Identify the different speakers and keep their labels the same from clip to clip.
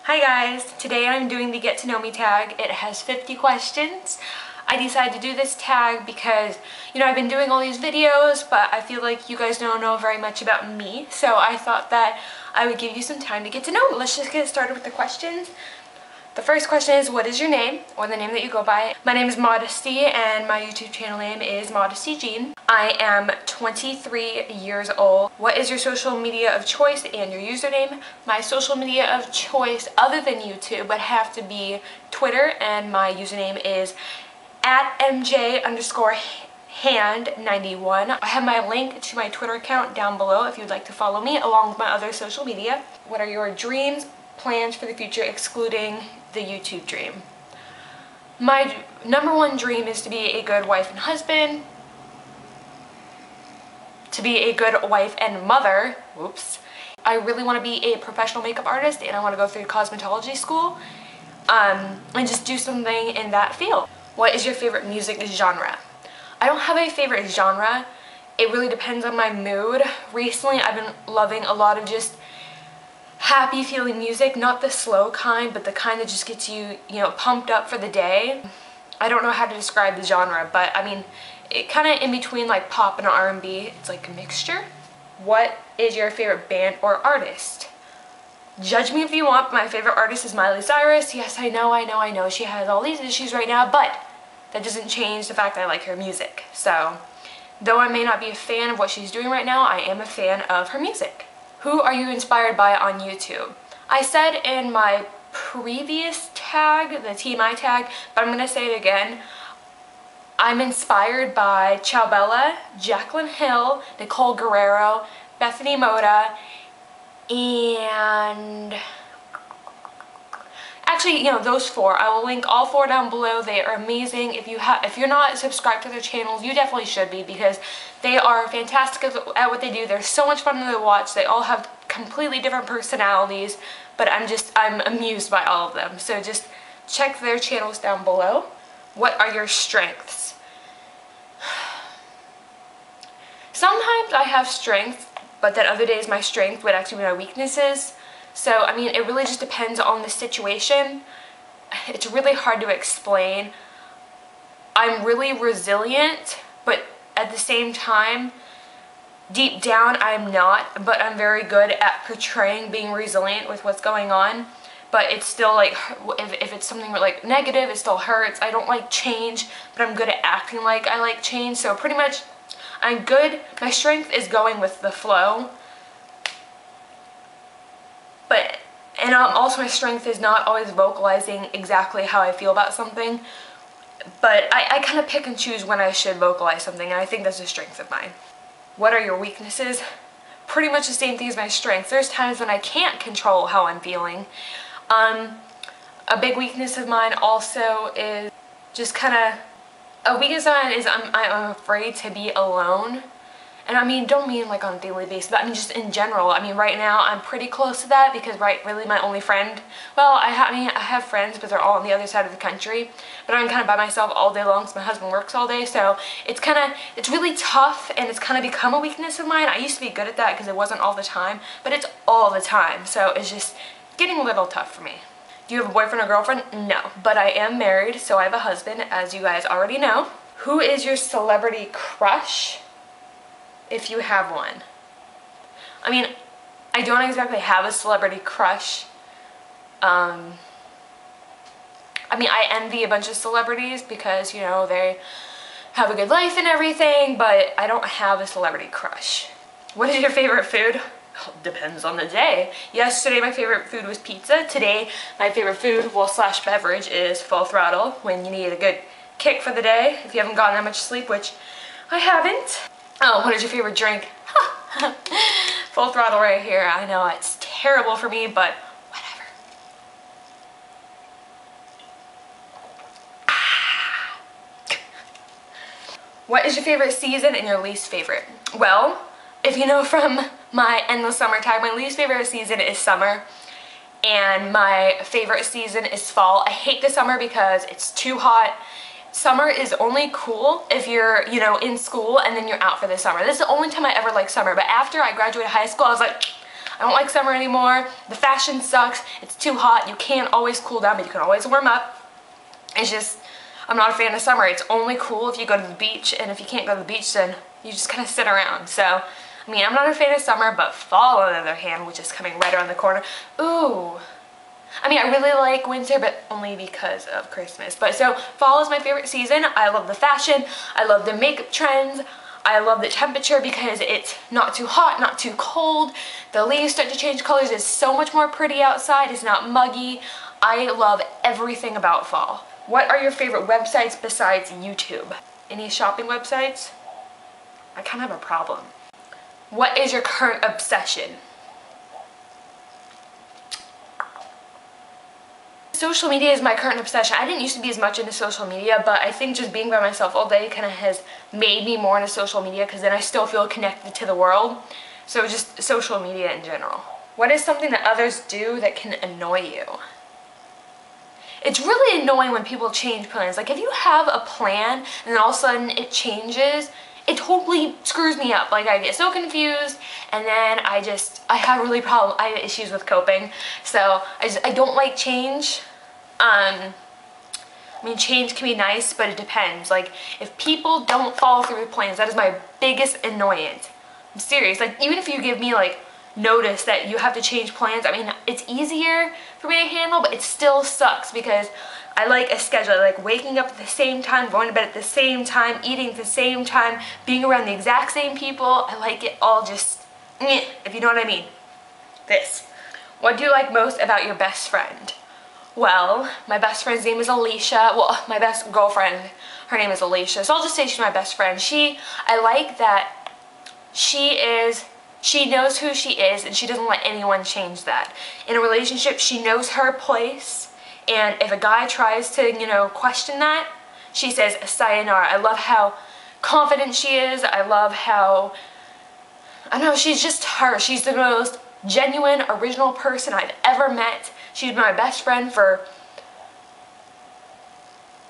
Speaker 1: Hi guys, today I'm doing the Get to Know Me tag. It has 50 questions. I decided to do this tag because, I've been doing all these videos, but I feel like you guys don't know very much about me, so I thought that I would give you some time to get to know me. Let's just get started with the questions. The first question is, what is your name, or the name that you go by? My name is Modesty, and my YouTube channel name is Modesty Jean. I am 23 years old. What is your social media of choice and your username? My social media of choice, other than YouTube, would have to be Twitter, and my username is @MJ_hand91. I have my link to my Twitter account down below if you'd like to follow me, along with my other social media. What are your dreams, plans for the future, excluding the YouTube dream? My number one dream is to be a good wife and husband, to be a good wife and mother. Whoops. I really want to be a professional makeup artist, and I want to go through cosmetology school and just do something in that field. What is your favorite music genre? I don't have a favorite genre. It really depends on my mood. Recently I've been loving a lot of just happy feeling music, not the slow kind, but the kind that just gets you, pumped up for the day. I don't know how to describe the genre, but I mean, it kind of in between like pop and R&B. It's like a mixture. What is your favorite band or artist? Judge me if you want, my favorite artist is Miley Cyrus. Yes, I know. She has all these issues right now, but that doesn't change the fact that I like her music. So, though I may not be a fan of what she's doing right now, I am a fan of her music. Who are you inspired by on YouTube? I said in my previous tag, the TMI tag, but I'm going to say it again. I'm inspired by Ciao Bella, Jaclyn Hill, Nicole Guerrero, Bethany Moda, and actually, those four. I will link all four down below. They are amazing. If you're not subscribed to their channels, you definitely should be, because they are fantastic at what they do. They're so much fun to watch. They all have completely different personalities, but I'm amused by all of them. So just check their channels down below. What are your strengths? Sometimes I have strengths, but then other days my strength would actually be my weaknesses. So, I mean, it really just depends on the situation. It's really hard to explain. I'm really resilient, but at the same time, deep down I'm not, but I'm very good at portraying being resilient with what's going on. But it's still like, if it's something like negative, it still hurts. I don't like change, but I'm good at acting like I like change. So pretty much, I'm good. My strength is going with the flow. And also my strength is not always vocalizing exactly how I feel about something. But I kind of pick and choose when I should vocalize something, and I think that's a strength of mine. What are your weaknesses? Pretty much the same thing as my strengths. There's times when I can't control how I'm feeling. A big weakness of mine also is just kind of, a weakness of mine is I'm afraid to be alone. And I mean, don't mean like on a daily basis, but I mean just in general. I mean, right now I'm pretty close to that because really my only friend, well, I have friends, but they're all on the other side of the country. But I'm kind of by myself all day long because my husband works all day. So it's really tough, and it's kind of become a weakness of mine. I used to be good at that because it wasn't all the time, but it's all the time. So it's just getting a little tough for me. Do you have a boyfriend or girlfriend? No, but I am married, so I have a husband, as you guys already know. Who is your celebrity crush, if you have one? I mean, I don't exactly have a celebrity crush. I mean, I envy a bunch of celebrities because, they have a good life and everything, but I don't have a celebrity crush. What is your favorite food? Depends on the day. Yesterday my favorite food was pizza. Today my favorite food, slash beverage, is Full Throttle, when you need a good kick for the day if you haven't gotten that much sleep, which I haven't. Oh, what is your favorite drink? Full Throttle right here. I know it's terrible for me, but whatever. What is your favorite season and your least favorite? Well, if you know from my Endless Summer tag, my least favorite season is summer, and my favorite season is fall. I hate the summer because it's too hot. Summer is only cool if you're, in school and then you're out for the summer. This is the only time I ever liked summer, but after I graduated high school, I was like, I don't like summer anymore. The fashion sucks. It's too hot. You can't always cool down, but you can always warm up. It's just, I'm not a fan of summer. It's only cool if you go to the beach, and if you can't go to the beach, then you just kind of sit around. So, I mean, I'm not a fan of summer, but fall, on the other hand, which is coming right around the corner. Ooh. I mean, I really like winter, but only because of Christmas. But so, fall is my favorite season. I love the fashion. I love the makeup trends. I love the temperature because it's not too hot, not too cold. The leaves start to change colors. It's so much more pretty outside. It's not muggy. I love everything about fall. What are your favorite websites besides YouTube? Any shopping websites? I kind of have a problem. What is your current obsession? Social media is my current obsession. I didn't used to be as much into social media, but I think just being by myself all day kind of has made me more into social media, because then I still feel connected to the world. So just social media in general. What is something that others do that can annoy you? It's really annoying when people change plans. Like if you have a plan and then all of a sudden it changes, it totally screws me up. Like I get so confused, and then I have issues with coping. So I don't like change. I mean, change can be nice, but it depends. Like if people don't follow through with plans, that is my biggest annoyance. I'm serious. Like even if you give me like notice that you have to change plans, I mean, it's easier for me to handle, but it still sucks because I like a schedule. I like waking up at the same time, going to bed at the same time, eating at the same time, being around the exact same people. I like it all just, if you know what I mean. This. What do you like most about your best friend? Well, my best friend's name is Alicia. Well, my best girlfriend, her name is Alicia. So I'll just say she's my best friend. I like that she knows who she is, and she doesn't let anyone change that. In a relationship, she knows her place, and if a guy tries to, you know, question that, she says sayonara. I love how confident she is. I love how, I don't know, she's just her. She's the most genuine, original person I've ever met. She's been my best friend for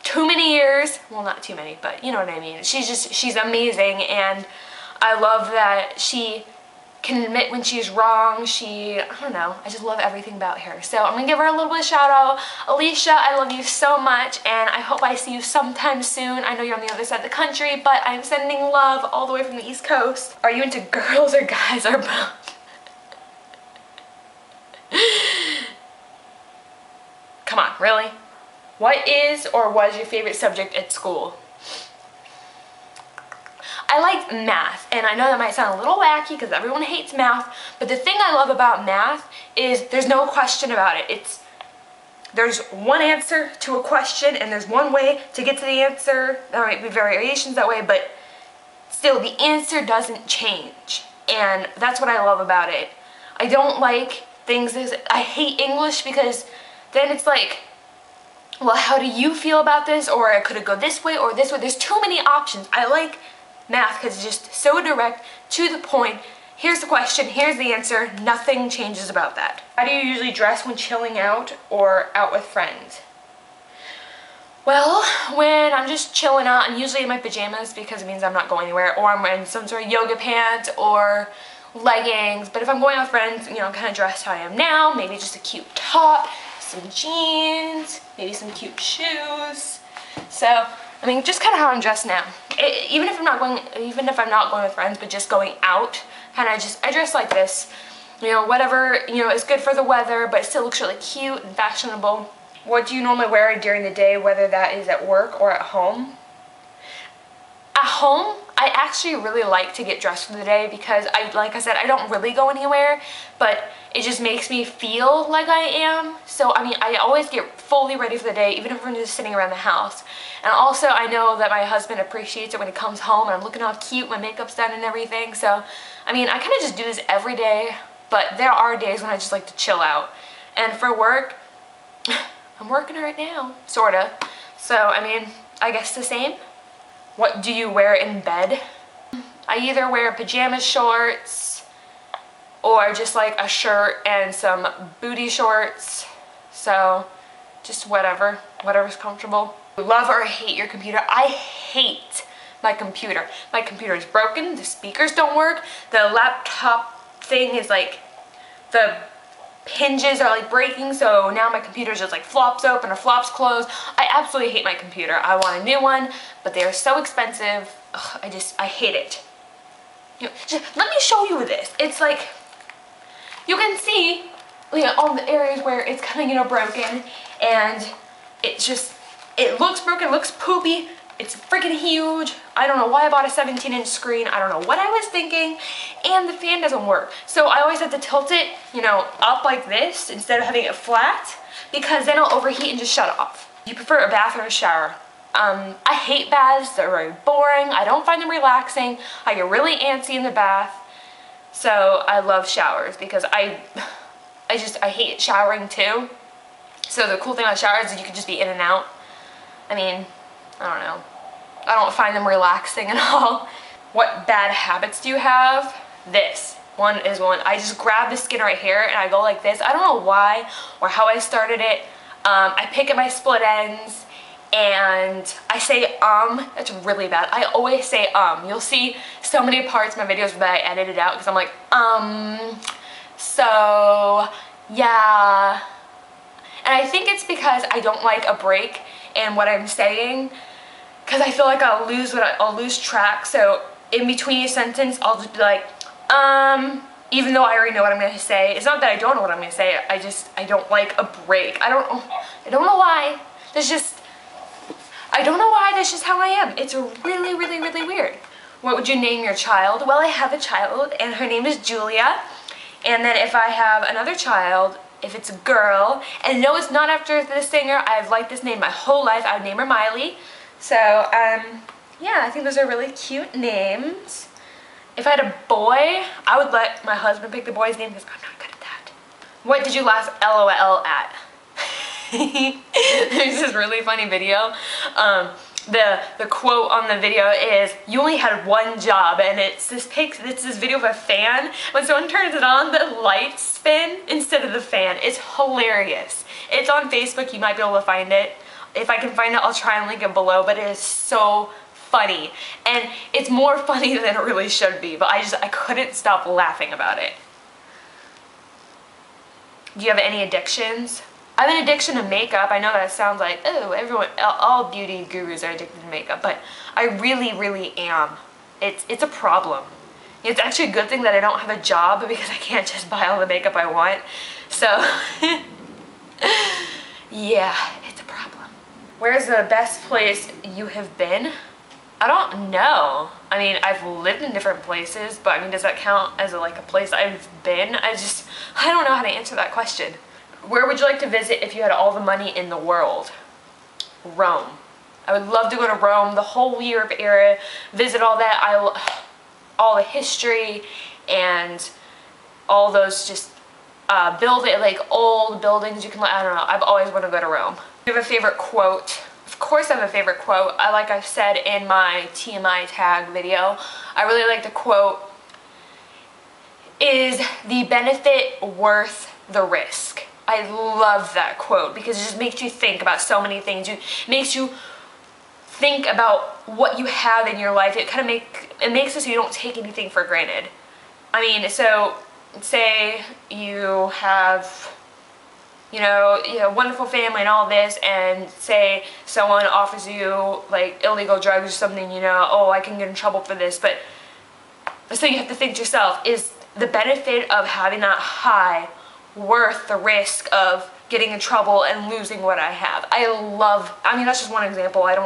Speaker 1: too many years. Well, not too many, but you know what I mean. She's amazing, and I love that she can admit when she's wrong. I don't know, I just love everything about her. So I'm gonna give her a little bit of shout out. Alicia, I love you so much, and I hope I see you sometime soon. I know you're on the other side of the country, but I'm sending love all the way from the East Coast. Are you into girls or guys or both? Come on, really? What is or was your favorite subject at school? I like math, and I know that might sound a little wacky because everyone hates math, but the thing I love about math is there's no question about it. There's one answer to a question, and there's one way to get to the answer. There might be variations that way, but still the answer doesn't change, and that's what I love about it. I don't like I hate English because then it's like, well, how do you feel about this? Or could it go this way or this way? There's too many options. I like math because it's just so direct, to the point. Here's the question, here's the answer, nothing changes about that. How do you usually dress when chilling out or out with friends? Well, when I'm just chilling out, I'm usually in my pajamas because it means I'm not going anywhere, or I'm wearing some sort of yoga pants or leggings. But if I'm going out with friends, you know, I'm kind of dressed how I am now, maybe just a cute top, some jeans, maybe some cute shoes. So, I mean, just kind of how I'm dressed now. Even if I'm not going with friends, but just going out, I dress like this. You know, whatever, you know, is good for the weather, but it still looks really cute and fashionable. What do you normally wear during the day, whether that is at work or at home? At home, I actually really like to get dressed for the day because, like I said, I don't really go anywhere, but it just makes me feel like I am. So, I mean, I always get fully ready for the day, even if I'm just sitting around the house. And also, I know that my husband appreciates it when he comes home and I'm looking all cute, my makeup's done and everything. So, I mean, I kind of just do this every day, but there are days when I just like to chill out. And for work, I'm working right now, sorta. So, I mean, I guess the same. What do you wear in bed? I either wear pajama shorts or just like a shirt and some booty shorts. So just whatever's comfortable. Love or hate your computer? I hate my computer. My computer is broken, the speakers don't work, the laptop thing is like the hinges are like breaking, so now my computer just like flops open or flops closed. I absolutely hate my computer. I want a new one, but they are so expensive. Ugh, I hate it. You know, let me show you this. It's like, you can see, you know, all the areas where it's kind of, you know, broken, and it's just, it looks broken, looks poopy. It's freaking huge. I don't know why I bought a 17-inch screen. I don't know what I was thinking. And the fan doesn't work. So I always have to tilt it, you know, up like this instead of having it flat, because then it'll overheat and just shut off. You prefer a bath or a shower? I hate baths. They're very boring. I don't find them relaxing. I get really antsy in the bath. So I love showers because I hate showering too. So the cool thing about showers is you can just be in and out. I mean, I don't know. I don't find them relaxing at all. What bad habits do you have? This one is one. I just grab the skin right here and I go like this. I don't know why or how I started it. I pick at my split ends and I say That's really bad. I always say You'll see so many parts of my videos that I edited out because I'm like, so, yeah. And I think it's because I don't like a break in what I'm saying, because I feel like I'll lose track. So in between a sentence, I'll just be like, even though I already know what I'm gonna say. It's not that I don't know what I'm gonna say. I don't like a break. I don't know why. I don't know why. That's just how I am. It's really, really, really weird. What would you name your child? Well, I have a child, and her name is Julia. And then if I have another child, if it's a girl, and no, it's not after the singer, I've liked this name my whole life, I would name her Miley. So, yeah, I think those are really cute names. If I had a boy, I would let my husband pick the boy's name because I'm not good at that. What did you last LOL at? There's this really funny video. The quote on the video is, "You only had one job," and it's this video of a fan. When someone turns it on, the lights spin instead of the fan. It's hilarious. It's on Facebook. You might be able to find it. If I can find it, I'll try and link it below, but it is so funny. And it's more funny than it really should be, but I couldn't stop laughing about it. Do you have any addictions? I have an addiction to makeup. I know that sounds like, oh, all beauty gurus are addicted to makeup, but I really, really am. It's a problem. It's actually a good thing that I don't have a job because I can't just buy all the makeup I want. So, yeah, it's a problem. Where's the best place you have been? I don't know. I mean, I've lived in different places, but I mean, does that count as a place I've been? I don't know how to answer that question. Where would you like to visit if you had all the money in the world? Rome. I would love to go to Rome, the whole Europe area, visit all that, all the history and all those just old buildings you can, I don't know, I've always wanted to go to Rome. Do you have a favorite quote? Of course I have a favorite quote. Like I've said in my TMI tag video, I really like the quote, "Is the benefit worth the risk?" I love that quote because it just makes you think about so many things. It makes you think about what you have in your life. It makes it so you don't take anything for granted. I mean, so say you have, you know, wonderful family and all this, and say someone offers you like illegal drugs or something, you know, oh, I can get in trouble for this, but so you have to think to yourself, is the benefit of having that high worth the risk of getting in trouble and losing what I have? I mean, that's just one example. I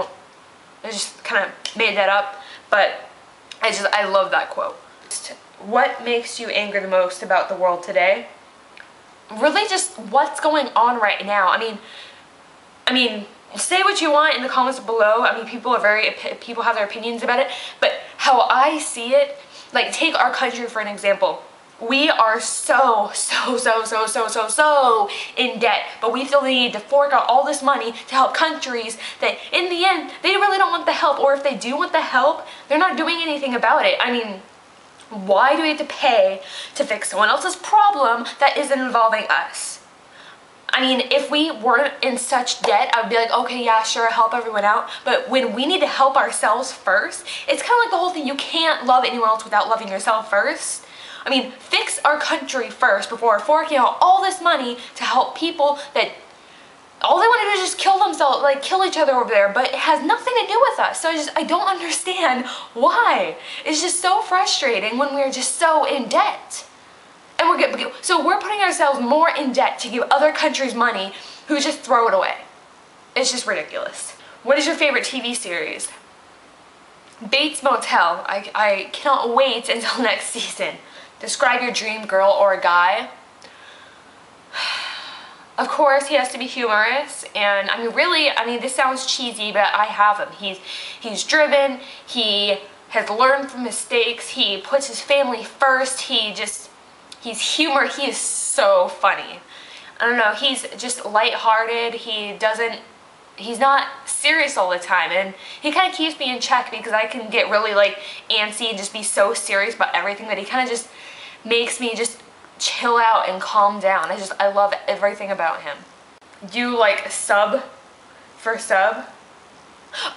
Speaker 1: just kind of made that up, but I love that quote. What makes you angry the most about the world today? Really just what's going on right now. I mean, say what you want in the comments below. I mean, people have their opinions about it, but how I see it, like take our country for an example. We are so in debt, but we feel the need to fork out all this money to help countries that in the end, they really don't want the help, or if they do want the help, they're not doing anything about it. I mean, why do we have to pay to fix someone else's problem that isn't involving us? I mean, if we weren't in such debt, I would be like, okay, yeah, sure, help everyone out. But when we need to help ourselves first, it's kind of like the whole thing, you can't love anyone else without loving yourself first. I mean, fix our country first before forking out all this money to help people that all they want to do is just kill themselves, like kill each other over there, but it has nothing to do with us. So I don't understand why. It's just so frustrating when we're just so in debt. And we're putting ourselves more in debt to give other countries money who just throw it away. It's just ridiculous. What is your favorite TV series? Bates Motel. I cannot wait until next season. Describe your dream girl or guy. Of course, he has to be humorous, and I mean, really, I mean, this sounds cheesy, but I have him. He's driven, he has learned from mistakes, he puts his family first, he's humor, he is so funny. I don't know, he's just lighthearted, he's not serious all the time, and he kind of keeps me in check because I can get really like antsy and just be so serious about everything that he kind of just makes me just chill out and calm down. I love everything about him. Do you like sub for sub?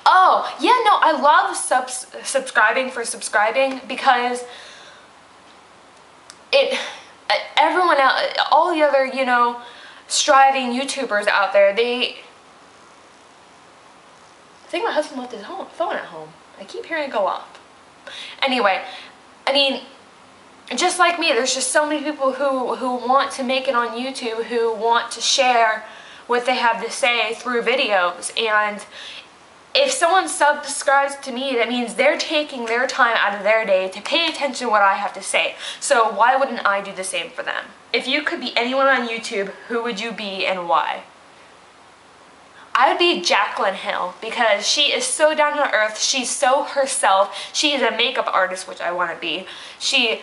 Speaker 1: Oh, yeah, no, I love subscribing for subscribing because everyone else, all the other, you know, striving YouTubers out there, I think my husband left his phone at home. I keep hearing it go off. Anyway, I mean, just like me, there's just so many people who want to make it on YouTube, who want to share what they have to say through videos, and if someone subscribes to me, that means they're taking their time out of their day to pay attention to what I have to say. So why wouldn't I do the same for them? If you could be anyone on YouTube, who would you be and why? I would be Jaclyn Hill because she is so down to earth, she's so herself, she is a makeup artist, which I want to be. She's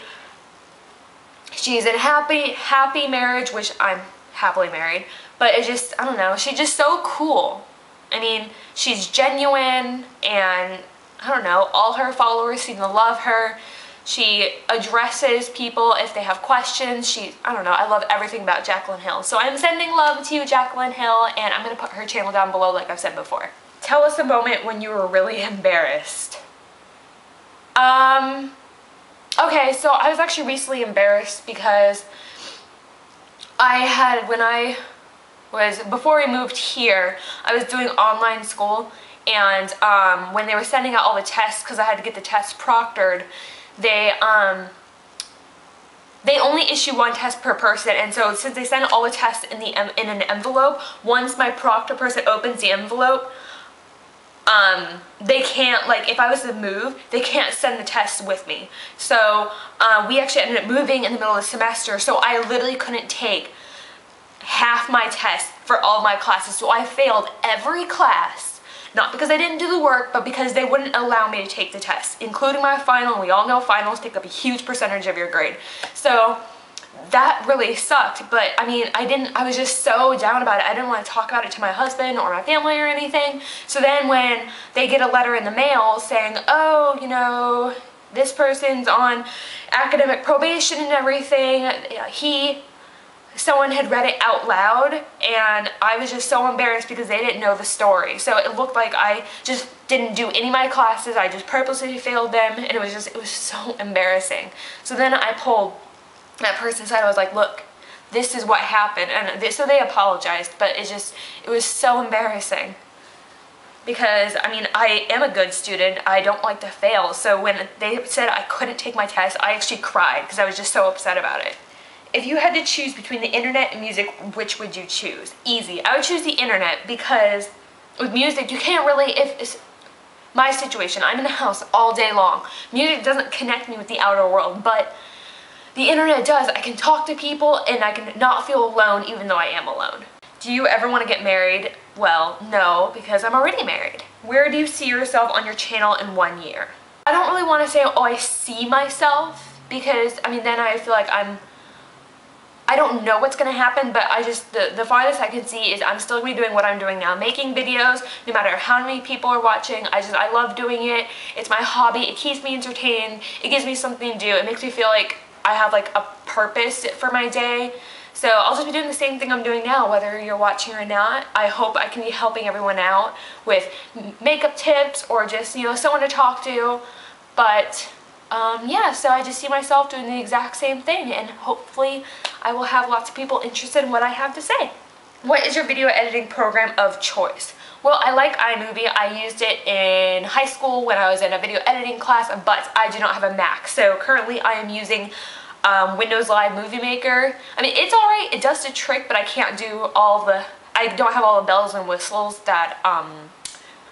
Speaker 1: in happy marriage, which I'm happily married, but it's just, I don't know, she's just so cool. I mean, she's genuine, and I don't know, all her followers seem to love her. She addresses people if they have questions. I don't know, I love everything about Jaclyn Hill. So I'm sending love to you, Jaclyn Hill, and I'm going to put her channel down below like I've said before. Tell us a moment when you were really embarrassed. Okay, so I was actually recently embarrassed because before we moved here, I was doing online school, and when they were sending out all the tests, because I had to get the tests proctored, they only issue one test per person, and so since they send all the tests in an envelope, once my proctor person opens the envelope, they can't, like, if I was to move, they can't send the tests with me. So we actually ended up moving in the middle of the semester, so I literally couldn't take half my test for all my classes. So I failed every class, not because I didn't do the work, but because they wouldn't allow me to take the test, including my final, and we all know finals take up a huge percentage of your grade. So that really sucked, but I mean, I was just so down about it. I didn't want to talk about it to my husband or my family or anything. So then when they get a letter in the mail saying, oh, you know, this person's on academic probation and everything, someone had read it out loud, and I was just so embarrassed because they didn't know the story. So it looked like I just didn't do any of my classes. I just purposely failed them, and it was so embarrassing. So then I pulled that person aside. I was like, look, this is what happened, and so they apologized, but it was so embarrassing because, I mean, I am a good student. I don't like to fail. So when they said I couldn't take my test, I actually cried because I was just so upset about it. If you had to choose between the internet and music, which would you choose? Easy. I would choose the internet because with music, you can't really, if it's my situation, I'm in the house all day long. Music doesn't connect me with the outer world, but the internet does. I can talk to people and I can not feel alone even though I am alone. Do you ever want to get married? Well, no, because I'm already married. Where do you see yourself on your channel in 1 year? I don't really want to say, oh, I see myself, because, I mean, then I feel like I don't know what's going to happen, but the farthest I can see is I'm still going to be doing what I'm doing now, making videos, no matter how many people are watching. I love doing it. It's my hobby. It keeps me entertained. It gives me something to do. It makes me feel like I have like a purpose for my day. So I'll just be doing the same thing I'm doing now, whether you're watching or not. I hope I can be helping everyone out with makeup tips or just, you know, someone to talk to. But yeah, so I just see myself doing the exact same thing, and hopefully I will have lots of people interested in what I have to say. What is your video editing program of choice? Well, I like iMovie. I used it in high school when I was in a video editing class, but I do not have a Mac. So currently I am using Windows Live Movie Maker. I mean, it's alright, it does the trick, but I can't do I don't have all the bells and whistles that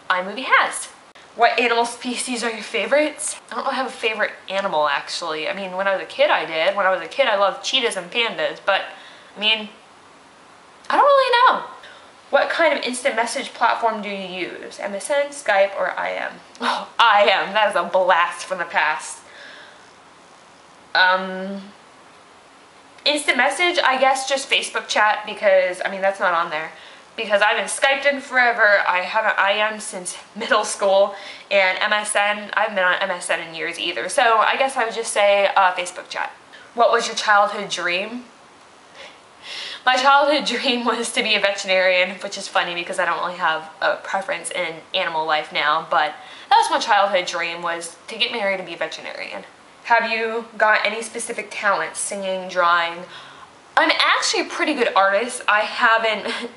Speaker 1: iMovie has. What animal species are your favorites? I don't have a favorite animal, actually. I mean, when I was a kid, I did. When I was a kid, I loved cheetahs and pandas, but, I mean, I don't really know. What kind of instant message platform do you use? MSN, Skype, or IM? Oh, IM. That is a blast from the past. Instant message, I guess just Facebook chat, because, I mean, that's not on there. Because I haven't Skyped in forever, I haven't IM since middle school, and MSN, I haven't been on MSN in years either. So I guess I would just say Facebook chat. What was your childhood dream? My childhood dream was to be a veterinarian, which is funny because I don't really have a preference in animal life now, but that was my childhood dream, was to get married and be a veterinarian. Have you got any specific talents, singing, drawing? I'm actually a pretty good artist. I haven't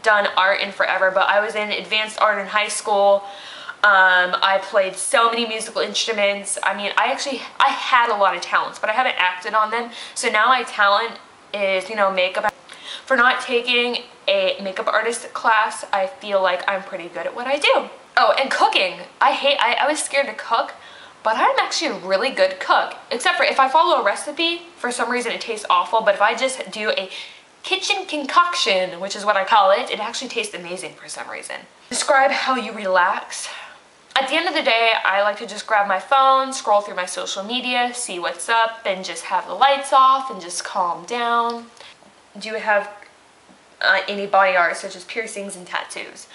Speaker 1: done art in forever, but I was in advanced art in high school. I played so many musical instruments. I mean, I had a lot of talents, but I haven't acted on them. So now my talent is, you know, makeup. For not taking a makeup artist class, I feel like I'm pretty good at what I do. Oh, and cooking. I was scared to cook, but I'm actually a really good cook. Except for if I follow a recipe, for some reason it tastes awful, but if I just do a kitchen concoction, which is what I call it, it actually tastes amazing for some reason. Describe how you relax. At the end of the day, I like to just grab my phone, scroll through my social media, see what's up, and just have the lights off and just calm down. Do you have any body art such as piercings and tattoos?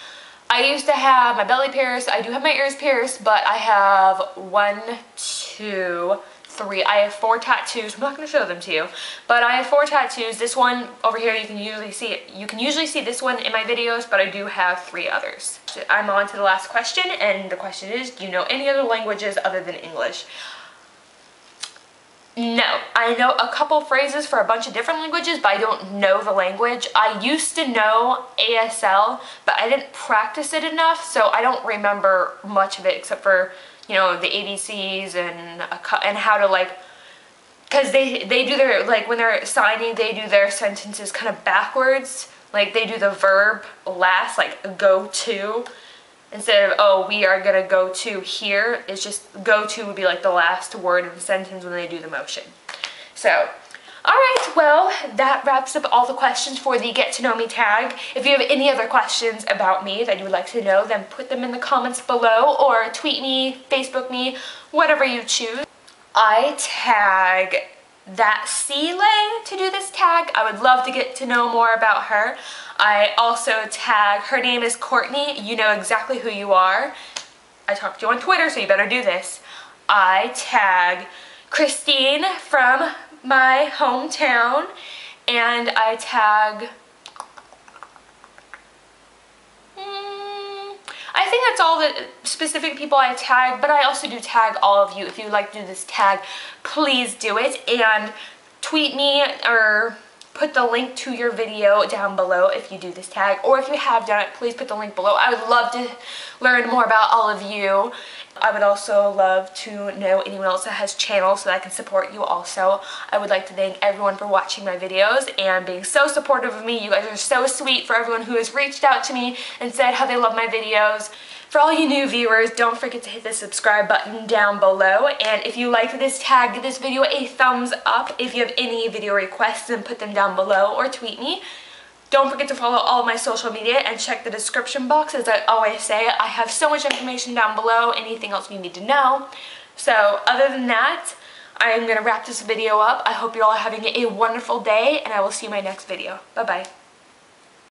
Speaker 1: I used to have my belly pierced. I do have my ears pierced, but I have 1, 2, 3. I have 4 tattoos. I'm not going to show them to you, but I have 4 tattoos. This one over here, you can usually see it. You can usually see this one in my videos, but I do have 3 others. I'm on to the last question, and the question is, do you know any other languages other than English? No, I know a couple phrases for a bunch of different languages, but I don't know the language. I used to know ASL, but I didn't practice it enough, so I don't remember much of it except for, you know, the ABCs and how to, like, because they do their, like, when they're signing, they do their sentences kind of backwards. Like, they do the verb last, like, go to. Instead of, oh, we are going to go to here, it's just go to would be like the last word of the sentence when they do the motion. So, alright, well, that wraps up all the questions for the Get to Know Me tag. If you have any other questions about me that you would like to know, then put them in the comments below, or tweet me, Facebook me, whatever you choose. I tag that Seelay to do this tag. I would love to get to know more about her. I also tag, her name is Courtney, you know exactly who you are. I talked to you on Twitter, so you better do this. I tag Christine from my hometown, and I tag, I think that's all the specific people I tag, but I also do tag all of you. If you'd like to do this tag, please do it, and tweet me or put the link to your video down below if you do this tag, or if you have done it, please put the link below. I would love to learn more about all of you. I would also love to know anyone else that has channels so that I can support you also. I would like to thank everyone for watching my videos and being so supportive of me. You guys are so sweet. For everyone who has reached out to me and said how they love my videos. For all you new viewers, don't forget to hit the subscribe button down below. And if you liked this tag, give this video a thumbs up. If you have any video requests, then put them down below or tweet me. Don't forget to follow all of my social media and check the description box. As I always say, I have so much information down below, anything else you need to know. So other than that, I'm going to wrap this video up. I hope you're all having a wonderful day, and I will see you in my next video. Bye-bye.